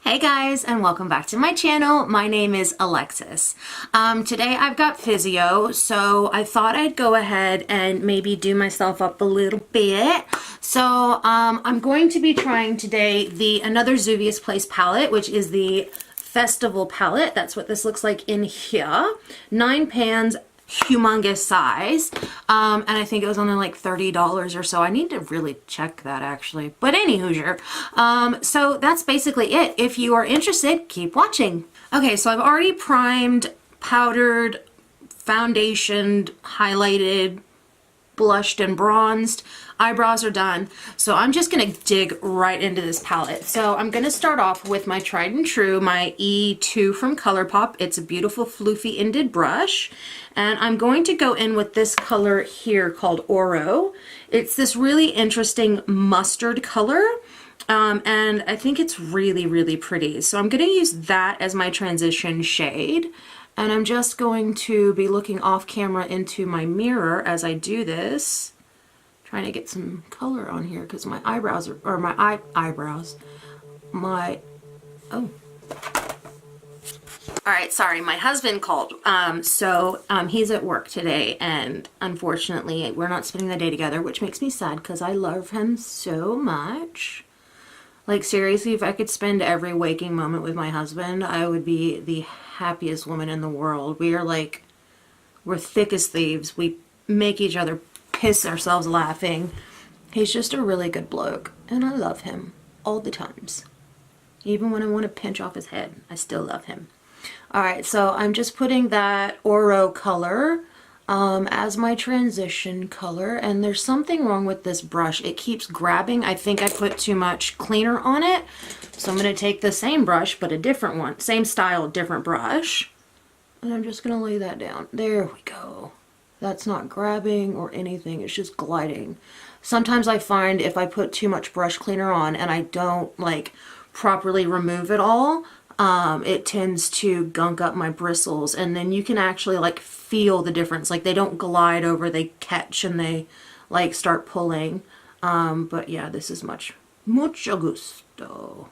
Hey guys, and welcome back to my channel. My name is Alexis. Today I've got physio, so I thought I'd go ahead and maybe do myself up a little bit. So I'm going to be trying today another Juvia's Place palette, which is the Festival palette. That's what this looks like in here. 9 pans, humongous size, and I think it was only like $30 or so. I need to really check that actually, but any Hoosier. So that's basically it. If you are interested, keep watching. Okay, so I've already primed, powdered, foundationed, highlighted, blushed, and bronzed. Eyebrows are done, so I'm just gonna dig right into this palette. So I'm gonna start off with my tried and true, my E2 from ColourPop. It's a beautiful floofy ended brush, and I'm going to go in with this color here called Oro. It's this really interesting mustard color, and I think it's really pretty. So I'm gonna use that as my transition shade, and I'm just going to be looking off camera into my mirror as I do this. Trying to get some color on here because my eyebrows are, or my eyebrows, oh. Alright, sorry, my husband called. He's at work today, and unfortunately we're not spending the day together, which makes me sad because I love him so much. Like seriously, if I could spend every waking moment with my husband, I would be the happiest woman in the world. We're thick as thieves. We make each other piss ourselves laughing. He's just a really good bloke, and I love him all the times. Even when I want to pinch off his head, I still love him. Alright, so I'm just putting that Oro color as my transition color, and there's something wrong with this brush. It keeps grabbing. I think I put too much cleaner on it, so I'm going to take the same brush, but a different one. Same style, different brush. And I'm just going to lay that down. There we go. That's not grabbing or anything, it's just gliding. Sometimes I find if I put too much brush cleaner on and I don't like properly remove it all, it tends to gunk up my bristles, and then you can actually like feel the difference. Like they don't glide over, they catch and they like start pulling. But yeah, this is mucho gusto.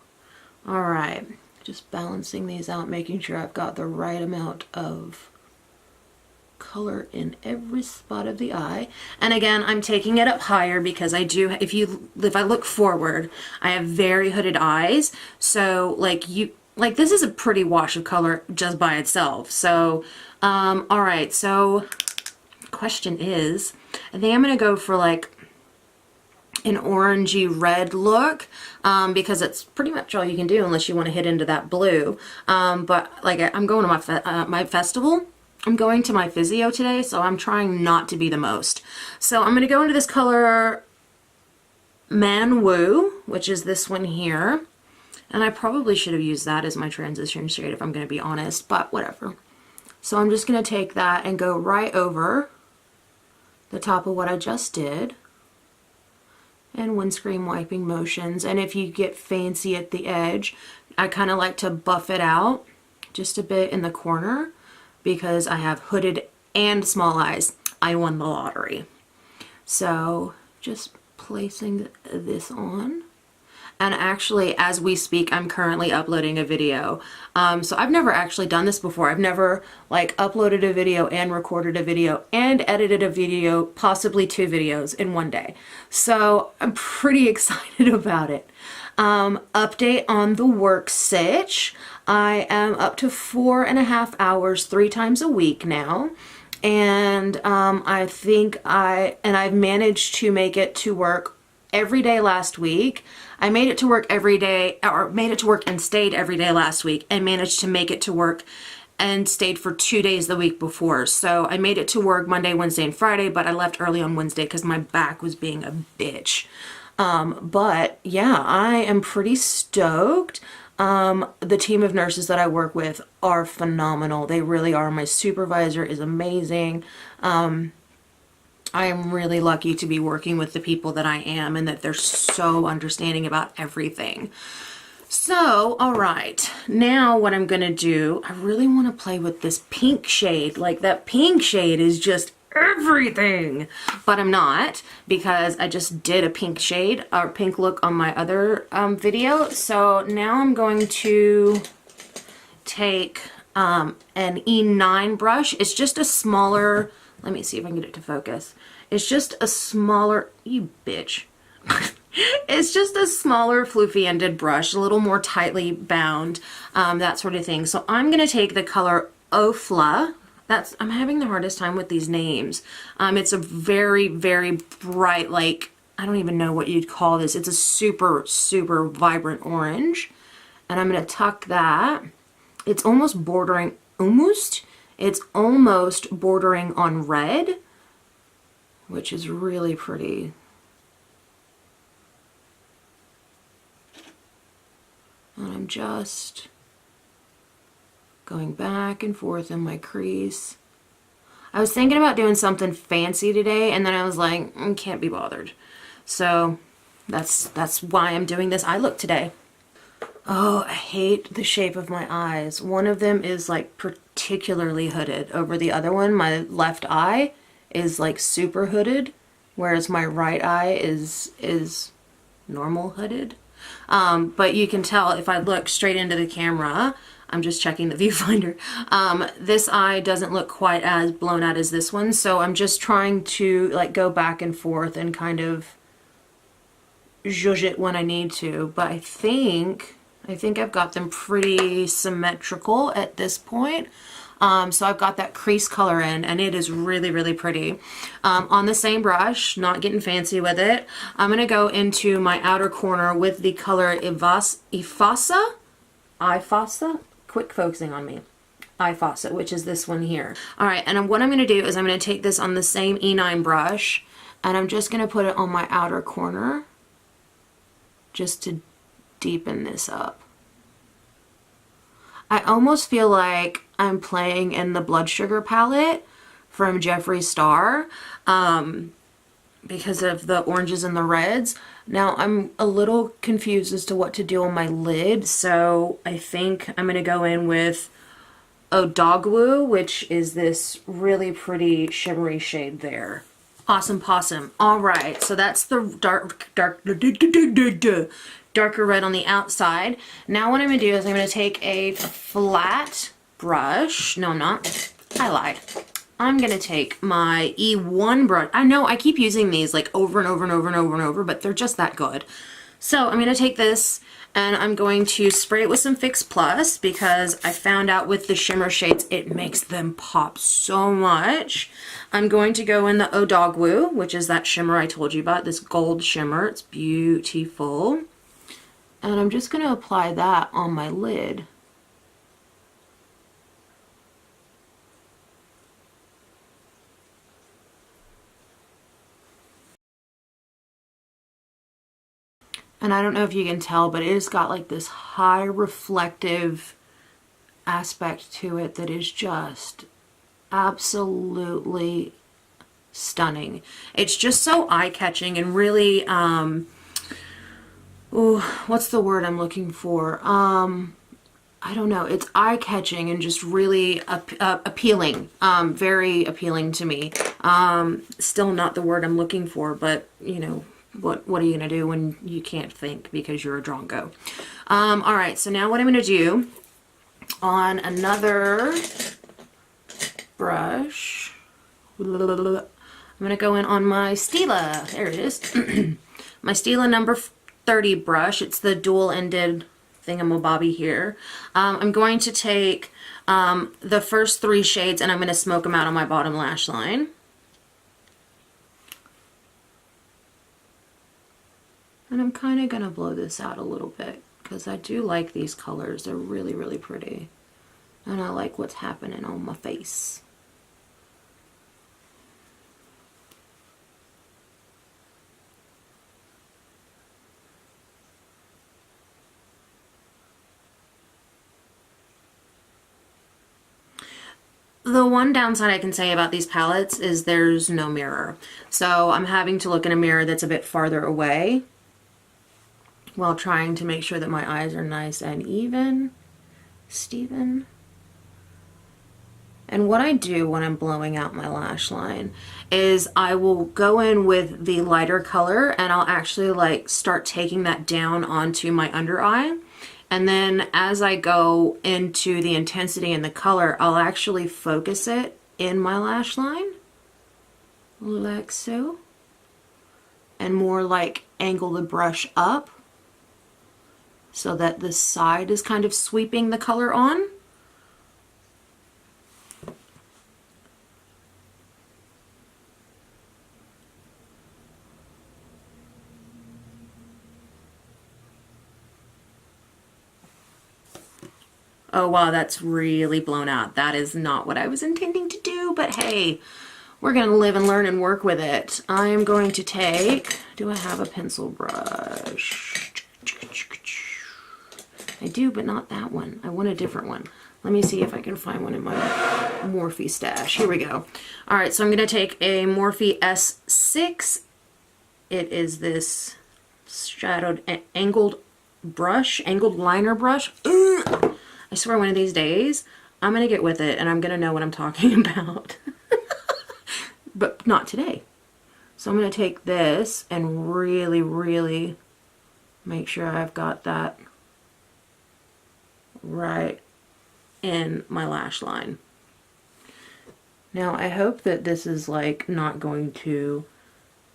Alright, just balancing these out, making sure I've got the right amount of color in every spot of the eye. And again, I'm taking it up higher because I do, if I look forward, I have very hooded eyes, so this is a pretty wash of color just by itself. So all right, so question is, I think I'm gonna go for like an orangey red look, because it's pretty much all you can do unless you want to hit into that blue. But like I'm going to my festival. I'm going to my physio today, so I'm trying not to be the most. So I'm going to go into this color Man Woo, which is this one here. And I probably should have used that as my transition shade if I'm going to be honest, but whatever. So I'm just going to take that and go right over the top of what I just did. And windscreen wiping motions. And if you get fancy at the edge, I kind of like to buff it out just a bit in the corner, because I have hooded and small eyes. I won the lottery. So just placing this on. And actually, as we speak, I'm currently uploading a video. So I've never actually done this before. I've never like uploaded a video and recorded a video and edited a video, possibly 2 videos in one day. So I'm pretty excited about it. Update on the work sitch. I am up to 4.5 hours 3 times a week now, and I think I've managed to make it to work every day last week. I made it to work every day, or made it to work and stayed every day last week, and managed to make it to work and stayed for 2 days the week before. So I made it to work Monday, Wednesday, and Friday, but I left early on Wednesday because my back was being a bitch. But yeah, I am pretty stoked. The team of nurses that I work with are phenomenal. They really are. My supervisor is amazing. I am really lucky to be working with the people that I am, and that they're so understanding about everything. So, alright, now what I'm gonna do, I really want to play with this pink shade. Like, that pink shade is just everything, but I'm not, because I just did a pink shade or pink look on my other video. So now I'm going to take an E9 brush. It's just a smaller, let me see if I can get it to focus. It's just a smaller, you bitch. It's just a smaller floofy ended brush, a little more tightly bound, that sort of thing. So I'm gonna take the color Ofla. I'm having the hardest time with these names. It's a very, very bright, like, I don't even know what you'd call this. It's a super, super vibrant orange. And I'm gonna tuck that. It's almost bordering, it's almost bordering on red, which is really pretty. And I'm just going back and forth in my crease. I was thinking about doing something fancy today, and then I was like, can't be bothered. So that's why I'm doing this eye look today. Oh, I hate the shape of my eyes. One of them is like particularly hooded over the other one. My left eye is like super hooded, whereas my right eye is normal hooded. But you can tell if I look straight into the camera, I'm just checking the viewfinder, this eye doesn't look quite as blown out as this one, so I'm just trying to like go back and forth and kind of zhuzh it when I need to. But I think I've got them pretty symmetrical at this point. So I've got that crease color in, and it is really, really pretty. On the same brush, not getting fancy with it, I'm going to go into my outer corner with the color Ifasa, quick focusing on me, Ifasa, which is this one here. All right, and what I'm going to do is I'm going to take this on the same E9 brush, and I'm just going to put it on my outer corner just to deepen this up. I almost feel like I'm playing in the Blood Sugar palette from Jeffree Star because of the oranges and the reds. Now I'm a little confused as to what to do on my lid, so I think I'm going to go in with Odogwu, which is this really pretty shimmery shade there. Awesome Possum. All right, so that's the darker red on the outside. Now what I'm going to do is I'm going to take a flat brush. No, I'm not. I lied. I'm going to take my E1 brush. I know I keep using these like over and over and over and over and over, but they're just that good. So I'm going to take this and I'm going to spray it with some Fix Plus because I found out with the shimmer shades it makes them pop so much. I'm going to go in the Odogwu, which is that shimmer I told you about, this gold shimmer. It's beautiful. And I'm just going to apply that on my lid. And I don't know if you can tell, but it has got like this high reflective aspect to it that is just absolutely stunning. It's just so eye-catching and really, what's the word I'm looking for? I don't know. It's eye-catching and just really appealing. Very appealing to me. Still not the word I'm looking for, but you know, what are you gonna do when you can't think because you're a drongo? All right, so now what I'm gonna do on another brush, I'm gonna go in on my Stila. There it is. My Stila number 30 brush. It's the dual-ended thingamabobby here. I'm going to take the first 3 shades and I'm going to smoke them out on my bottom lash line. And I'm kind of going to blow this out a little bit because I do like these colors. They're really, really pretty. And I like what's happening on my face. The one downside I can say about these palettes is there's no mirror. So I'm having to look in a mirror that's a bit farther away while trying to make sure that my eyes are nice and even. Steven. And what I do when I'm blowing out my lash line is I will go in with the lighter color and I'll actually like start taking that down onto my under eye. And then as I go into the intensity and the color, I'll actually focus it in my lash line, like so. And more like angle the brush up so that the side is kind of sweeping the color on. Oh wow, that's really blown out. That is not what I was intending to do, but hey, we're gonna live and learn and work with it. I'm going to take, do I have a pencil brush? I do, but not that one. I want a different one. Let me see if I can find one in my Morphe stash. Here we go. All right, so I'm gonna take a Morphe S6. It is this shadowed angled brush, angled liner brush. Ugh. I swear one of these days, I'm going to get with it and I'm going to know what I'm talking about. But not today. So I'm going to take this and really, really make sure I've got that right in my lash line. Now I hope that this is like not going to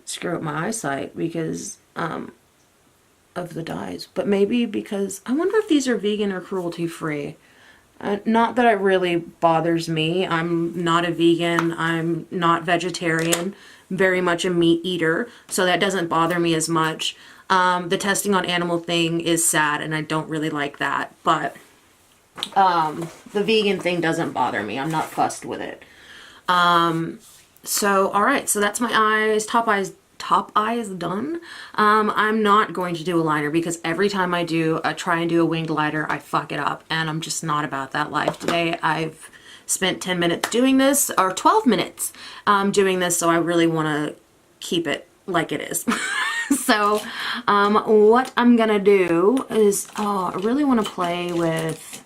screw up my eyesight because of the dyes, but maybe because I wonder if these are vegan or cruelty free. Not that it really bothers me. I'm not a vegan. I'm not vegetarian. Very much a meat eater, so that doesn't bother me as much. The testing on animal thing is sad, and I don't really like that. But the vegan thing doesn't bother me. I'm not fussed with it. So all right, so that's my eyes, top eye is done. I'm not going to do a liner because every time I try and do a winged liner, I fuck it up, and I'm just not about that life today. I've spent 10 minutes doing this, or 12 minutes doing this, so I really want to keep it like it is. So what I'm gonna do is, I really want to play with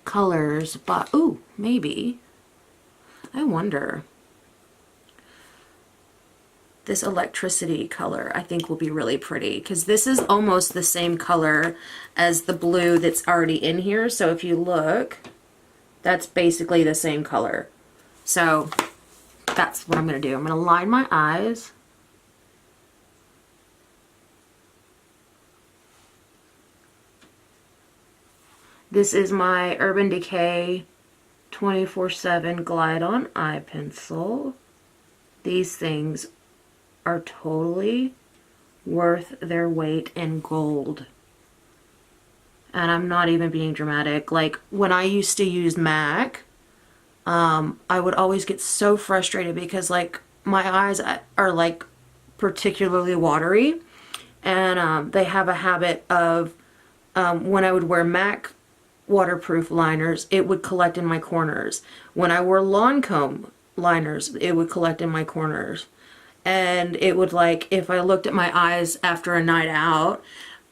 colors, but ooh, maybe, I wonder. This electricity color I think will be really pretty because this is almost the same color as the blue that's already in here. So if you look, that's basically the same color. So that's what I'm going to do. I'm going to line my eyes. This is my Urban Decay 24/7 Glide On Eye Pencil. These things are totally worth their weight in gold. And I'm not even being dramatic. Like when I used to use MAC, I would always get so frustrated because like my eyes are like particularly watery, and they have a habit of when I would wear MAC waterproof liners, it would collect in my corners. When I wore Lancome liners, it would collect in my corners. And it would, like, if I looked at my eyes after a night out,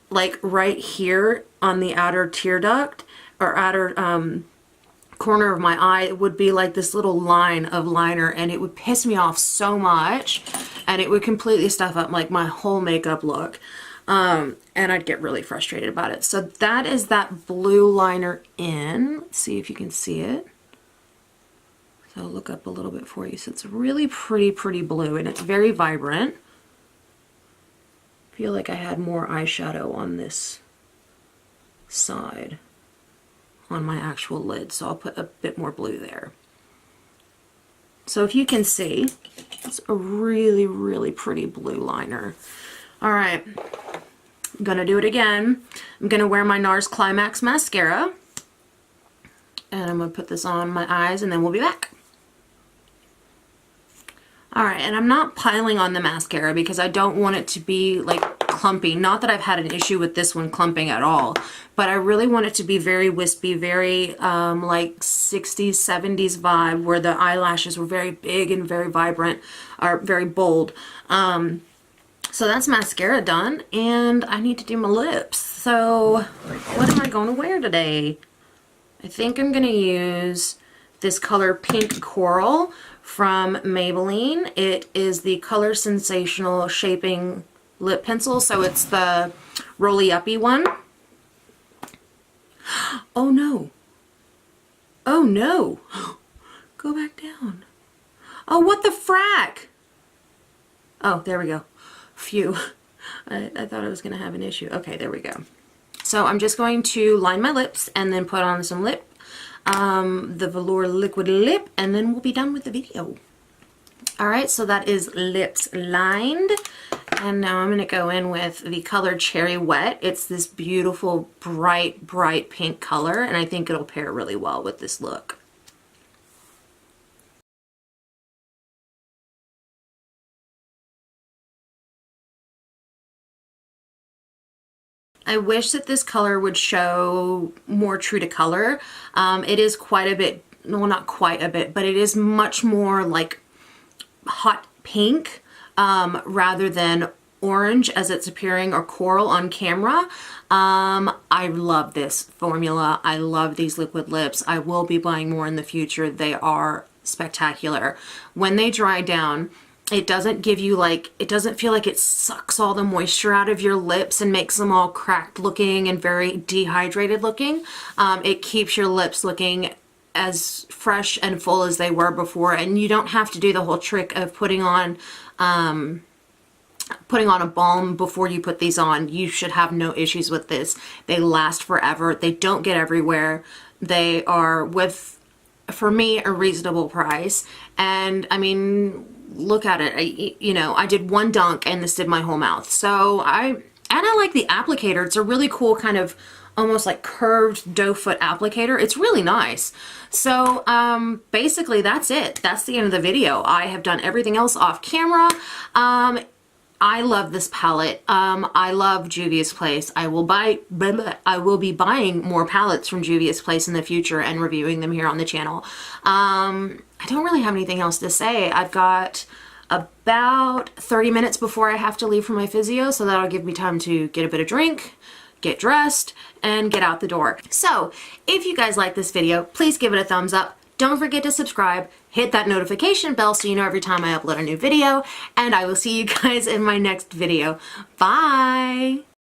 like right here on the outer tear duct or outer corner of my eye, it would be like this little line of liner, and it would piss me off so much, and it would completely stuff up like my whole makeup look. And I'd get really frustrated about it. So that is that blue liner in. Let's see if you can see it. So I'll look up a little bit for you. So it's really pretty blue, and it's very vibrant. I feel like I had more eyeshadow on this side on my actual lid, so I'll put a bit more blue there. So if you can see, it's a really pretty blue liner. All right, I'm gonna do it again. I'm gonna wear my NARS Climax mascara, and I'm gonna put this on my eyes, and then we'll be back. Alright, and I'm not piling on the mascara because I don't want it to be like clumpy. Not that I've had an issue with this one clumping at all, but I really want it to be very wispy, very like 60s, 70s vibe where the eyelashes were very big and very vibrant, or very bold. So that's mascara done, and I need to do my lips. So what am I going to wear today? I think I'm going to use this color Pink Coral from Maybelline. It is the Color Sensational Shaping Lip Pencil, so it's the roly-uppy one. Oh no. Oh no. Go back down. Oh, what the frack? Oh, there we go. Phew. I thought I was going to have an issue. Okay, there we go. So I'm just going to line my lips and then put on some lip, the Velour liquid lip, and then we'll be done with the video. Alright, so that is lips lined. And now I'm going to go in with the color Cherry Wet. It's this beautiful, bright, bright pink color, and I think it'll pair really well with this look. I wish that this color would show more true to color. It is quite a bit, well, not quite a bit, but it is much more like hot pink rather than orange as it's appearing, or coral on camera. I love this formula. I love these liquid lips. I will be buying more in the future. They are spectacular. When they dry down, it doesn't give you like, it doesn't feel like it sucks all the moisture out of your lips and makes them all cracked looking and very dehydrated looking. It keeps your lips looking as fresh and full as they were before, and you don't have to do the whole trick of putting on a balm before you put these on. You should have no issues with this. They last forever. They don't get everywhere. They are, with, for me, a reasonable price. And I mean, look at it. You know, I did one dunk and this did my whole mouth. So I like the applicator. It's a really cool kind of almost like curved doe foot applicator. It's really nice. So basically that's it. That's the end of the video. I have done everything else off camera. I love this palette. I love Juvia's Place. I will be buying more palettes from Juvia's Place in the future and reviewing them here on the channel. I don't really have anything else to say. I've got about 30 minutes before I have to leave for my physio, so that'll give me time to get a bit of drink, get dressed, and get out the door. So if you guys like this video, please give it a thumbs up. Don't forget to subscribe, hit that notification bell so you know every time I upload a new video, and I will see you guys in my next video. Bye!